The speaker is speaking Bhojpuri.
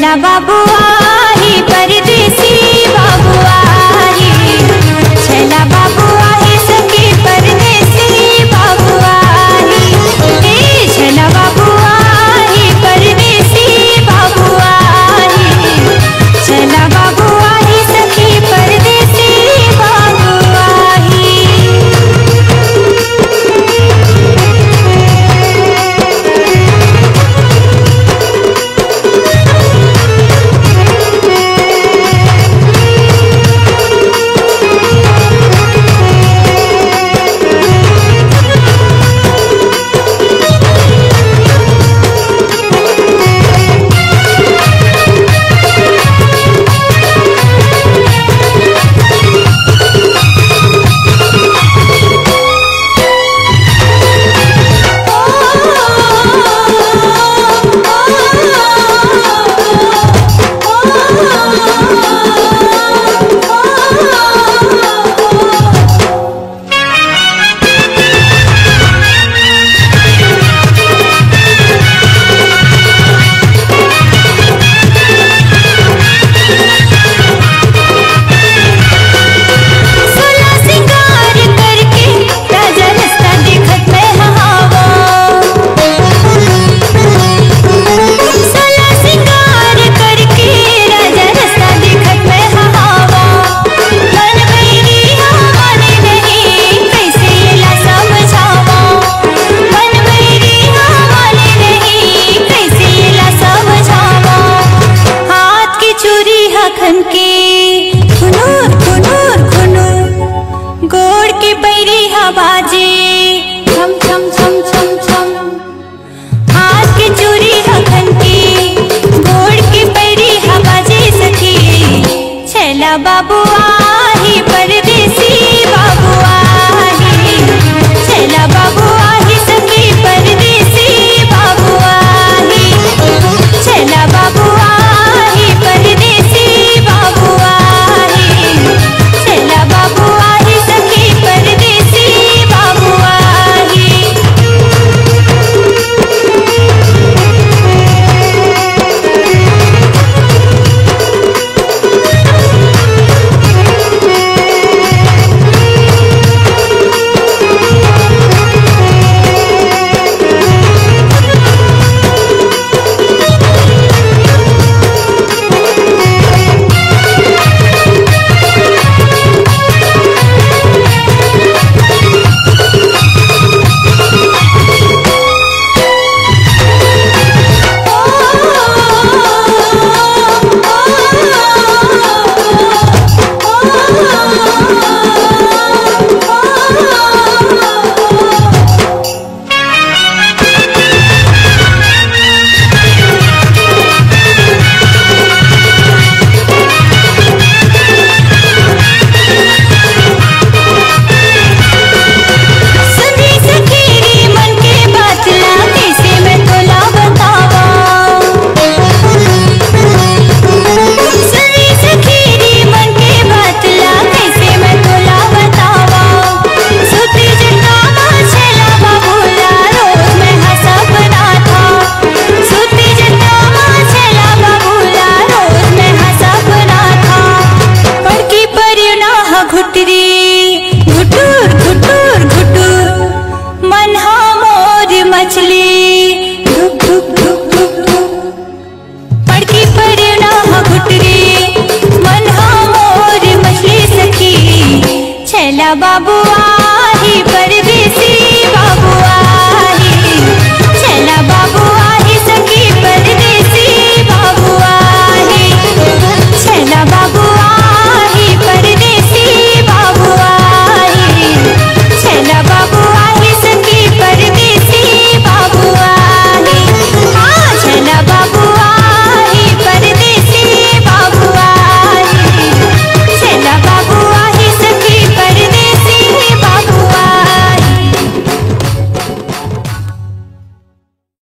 छैला बाबुआ ही परदेसी बाबुआ ही, छैला बाबुआ ही सखी परदेसी बाबुआ ही, छैला बाबुआ ही परदेसी बाबुआ ही, छैला बाबुआ ही सखी परदेसी बाबुआ ही। गोड़ के बैरी बाजे छम छम छम छम छम, हाथ के चूड़ी हखन की गोड़ के बैरी बाजे सखी, छैला बाबुआ ही परदेसी बाबुआ ही, छैला बाबुआ ही सखी परदेसी बाबुआ ही, छैला बाबुआ ही परदेसी बाबुआ ही, छैला बाबुआ ही सखी परदेसी बाबुआ ही। छैला बाबुआ